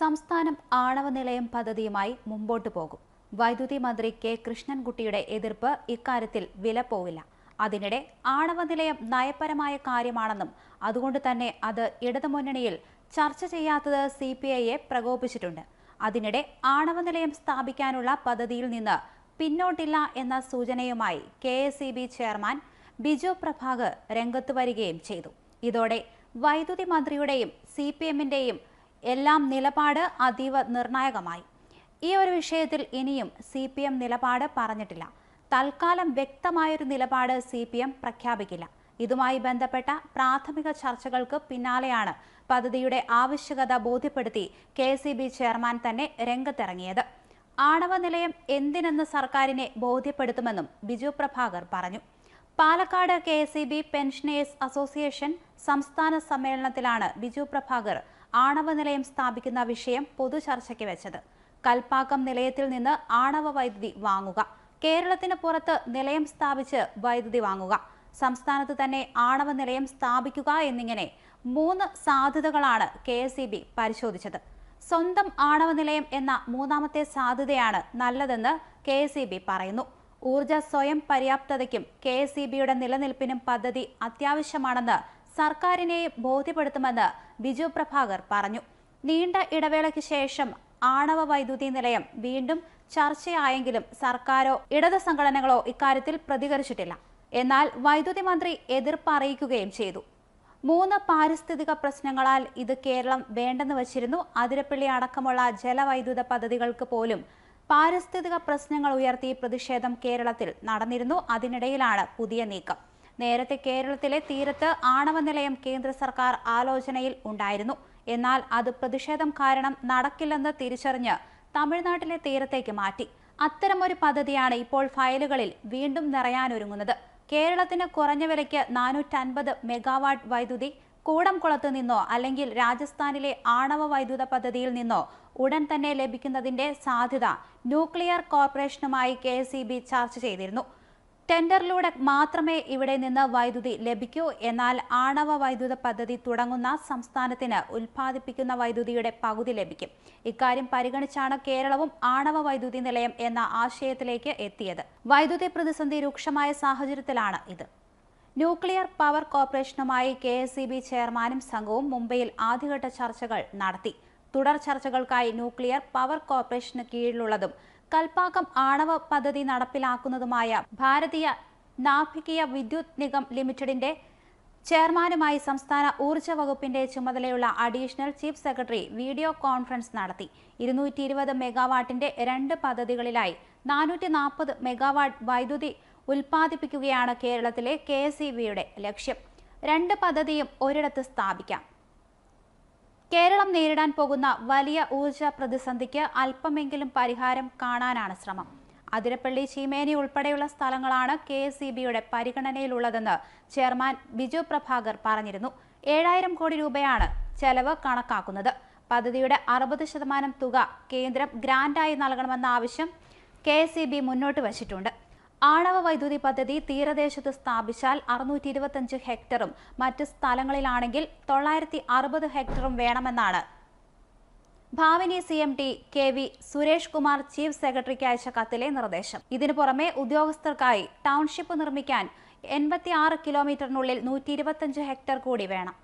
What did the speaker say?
സംസ്ഥാനം ആണവ നിലയം പദ്ധതിയുമായി മുമ്പോട്ടു പോകും. വൈദ്യുതി മന്ത്രി കെ കൃഷ്ണൻകുട്ടിയുടെ എതിർപ്പ് ഇക്കാര്യത്തിൽ വിലപ്പോവില്ല. അതിനിടെ ആണവ നിലയം നയപരമായ കാര്യമാണെന്നും അതുകൊണ്ട് തന്നെ അത് ഇടതുമുന്നണിയിൽ ചർച്ച ചെയ്യാത്തത് CPIയെ പ്രകോപിച്ചിട്ടുണ്ട്. അതിനിടെ ആണവ നിലയം സ്ഥാപിക്കാനുള്ള പദ്ധതിയിൽ നിന്ന് പിന്നോട്ടില്ല എന്ന സൂചനയുമായി KSEB ചെയർമാൻ ബിജു പ്രഭാകർ രംഗത്ത് വരികയും ചെയ്തു. ഇതോടെ വൈദ്യുതി മന്ത്രിയുടെയും CPMന്റെയും എല്ലാം നിലപാട് അതീവ നിർണായകമായി. ഈ ഒരു വിഷയത്തിൽ ഇനിയും CPM നിലപാട് പറഞ്ഞിട്ടില്ല. തൽക്കാലം വ്യക്തമായൊരു നിലപാട് CPM പ്രഖ്യാപിക്കില്ല. ഇതുമായി ബന്ധപ്പെട്ട പ്രാഥമിക ചർച്ചകൾക്ക് പിന്നാലെയാണ് പദ്ധതിയുടെ ആവശ്യകത ബോധ്യപ്പെടുത്തി KSEB ചെയർമാൻ തന്നെ രംഗത്തിറങ്ങിയത്. ആണവ നിലയം എന്തിനെന്ന് സർക്കാരിനെ ബോധ്യപ്പെടുത്തുമെന്നും ബിജു പ്രഭാകർ പറഞ്ഞു. പാലക്കാട് KSEB പെൻഷനേഴ്സ് അസോസിയേഷൻ സംസ്ഥാന സമ്മേളനത്തിലാണ് ബിജു പ്രഭാകർ ആണവ നിലയം സ്ഥാപിക്കുന്ന വിഷയം പൊതുചർച്ചയ്ക്ക് വെച്ചത്. കൽപ്പാക്കം നിലയത്തിൽ നിന്ന് ആണവ വൈദ്യുതി വാങ്ങുക, കേരളത്തിന് പുറത്ത് നിലയം സ്ഥാപിച്ച് വൈദ്യുതി വാങ്ങുക, സംസ്ഥാനത്ത് തന്നെ ആണവ നിലയം സ്ഥാപിക്കുക എന്നിങ്ങനെ 3 സാധ്യതകളാണ് KSEB പരിശോധിച്ചത്. സ്വന്തം ആണവ നിലയം എന്ന മൂന്നാമത്തെ സാധ്യതയാണ് നല്ലതെന്ന് KSEB പറയുന്നു. ഊർജ സ്വയം പര്യാപ്തതയ്ക്കും KSEBയുടെ നിലനിൽപ്പിനും പദ്ധതി അത്യാവശ്യമാണെന്ന് സർക്കാരിനെ ബോധ്യപ്പെടുത്തുമെന്ന് ബിജു പ്രഭാകർ പറഞ്ഞു. നീണ്ട ഇടവേളയ്ക്ക് ശേഷം ആണവ വൈദ്യുതി നിലയം വീണ്ടും ചർച്ചയായെങ്കിലും സർക്കാരോ ഇടത് സംഘടനകളോ ഇക്കാര്യത്തിൽ പ്രതികരിച്ചിട്ടില്ല. എന്നാൽ വൈദ്യുതി മന്ത്രി എതിർപ്പ് അറിയിക്കുകയും ചെയ്തു. 3 പാരിസ്ഥിതിക പ്രശ്നങ്ങളാൽ ഇത് കേരളം വേണ്ടെന്ന് വച്ചിരുന്നു. അതിരപ്പള്ളി അടക്കമുള്ള ജലവൈദ്യുത പദ്ധതികൾക്ക് പോലും പാരിസ്ഥിതിക പ്രശ്നങ്ങൾ ഉയർത്തി പ്രതിഷേധം കേരളത്തിൽ നടന്നിരുന്നു. അതിനിടയിലാണ് പുതിയ നീക്കം. നേരത്തെ കേരളത്തിലെ തീരത്ത് ആണവ നിലയം കേന്ദ്ര സർക്കാർ ആലോചനയിൽ ഉണ്ടായിരുന്നു. എന്നാൽ അത് പ്രതിഷേധം കാരണം നടക്കില്ലെന്ന് തിരിച്ചറിഞ്ഞ് തമിഴ്നാട്ടിലെ തീരത്തേക്ക് മാറ്റി. അത്തരമൊരു പദ്ധതിയാണ് ഇപ്പോൾ ഫയലുകളിൽ വീണ്ടും നിറയാനൊരുങ്ങുന്നത്. കേരളത്തിന് കുറഞ്ഞ വിലയ്ക്ക് 450 മെഗാവാട്ട് വൈദ്യുതി കൂടംകുളത്ത് നിന്നോ അല്ലെങ്കിൽ രാജസ്ഥാനിലെ ആണവ വൈദ്യുത പദ്ധതിയിൽ നിന്നോ ഉടൻ തന്നെ ലഭിക്കുന്നതിന്റെ സാധ്യത ന്യൂക്ലിയർ കോർപ്പറേഷനുമായി KSEB ചർച്ച ചെയ്തിരുന്നു. ടെൻഡറിലൂടെ മാത്രമേ ഇവിടെ നിന്ന് വൈദ്യുതി ലഭിക്കൂ. എന്നാൽ ആണവ വൈദ്യുത പദ്ധതി തുടങ്ങുന്ന സംസ്ഥാനത്തിന് ഉൽപ്പാദിപ്പിക്കുന്ന വൈദ്യുതിയുടെ പകുതി ലഭിക്കും. ഇക്കാര്യം പരിഗണിച്ചാണ് കേരളവും ആണവ വൈദ്യുതി നിലയം എന്ന ആശയത്തിലേക്ക് എത്തിയത്. വൈദ്യുതി പ്രതിസന്ധി രൂക്ഷമായ സാഹചര്യത്തിലാണ് ഇത്. ന്യൂക്ലിയർ പവർ കോർപ്പറേഷനുമായി KSEB ചെയർമാനും സംഘവും മുംബൈയിൽ ആദ്യഘട്ട ചർച്ചകൾ നടത്തി. തുടർ ചർച്ചകൾക്കായി ന്യൂക്ലിയർ പവർ കോർപ്പറേഷന് കീഴിലുള്ളതും കൽപ്പാക്കം ആണവ പദ്ധതി നടപ്പിലാക്കുന്നതുമായ ഭാരതീയ നാഭികീയ വിദ്യുത് നിഗം ലിമിറ്റഡിന്റെ ചെയർമാനുമായി സംസ്ഥാന ഊർജ്ജ വകുപ്പിന്റെ ചുമതലയുള്ള additional chief secretary video conference നടത്തി. 220 മെഗാവാട്ടിന്റെ 2 പദ്ധതികളിലായി 440 മെഗാവാട്ട് വൈദ്യുതി ഉൽപ്പാദിപ്പിക്കുകയാണ് കേരളത്തിലെ KSEBയുടെ ലക്ഷ്യം. 2 പദ്ധതിയും ഒരിടത്ത് സ്ഥാപിക്കാം. കേരളം നേരിടാൻ പോകുന്ന വലിയ ഊർജ പ്രതിസന്ധിക്ക് അല്പമെങ്കിലും പരിഹാരം കാണാനാണ് ശ്രമം. അതിരപ്പള്ളി, ചീമേനി ഉൾപ്പെടെയുള്ള സ്ഥലങ്ങളാണ് KSEBയുടെ പരിഗണനയിലുള്ളതെന്ന് ചെയർമാൻ ബിജു പ്രഭാകർ പറഞ്ഞിരുന്നു. 7000 കോടി രൂപയാണ് ചെലവ് കണക്കാക്കുന്നത്. പദ്ധതിയുടെ 60% തുക കേന്ദ്രം ഗ്രാന്റായി നൽകണമെന്ന ആവശ്യം KSEB മുന്നോട്ട് വച്ചിട്ടുണ്ട്. ആണവ വൈദ്യുതി പദ്ധതി തീരദേശത്ത് സ്ഥാപിച്ചാൽ 625 ഹെക്ടറും മറ്റ് സ്ഥലങ്ങളിലാണെങ്കിൽ 960 ഹെക്ടറും വേണമെന്നാണ് Bhavini CMD KV Suresh Kumar chief സെക്രട്ടറിക്ക് അയച്ച കത്തിലെ നിർദ്ദേശം. ഇതിനു പുറമെ ഉദ്യോഗസ്ഥർക്കായി ടൗൺഷിപ്പ് നിർമ്മിക്കാൻ 86 കിലോമീറ്ററിനുള്ളിൽ 125 ഹെക്ടർ കൂടി വേണം.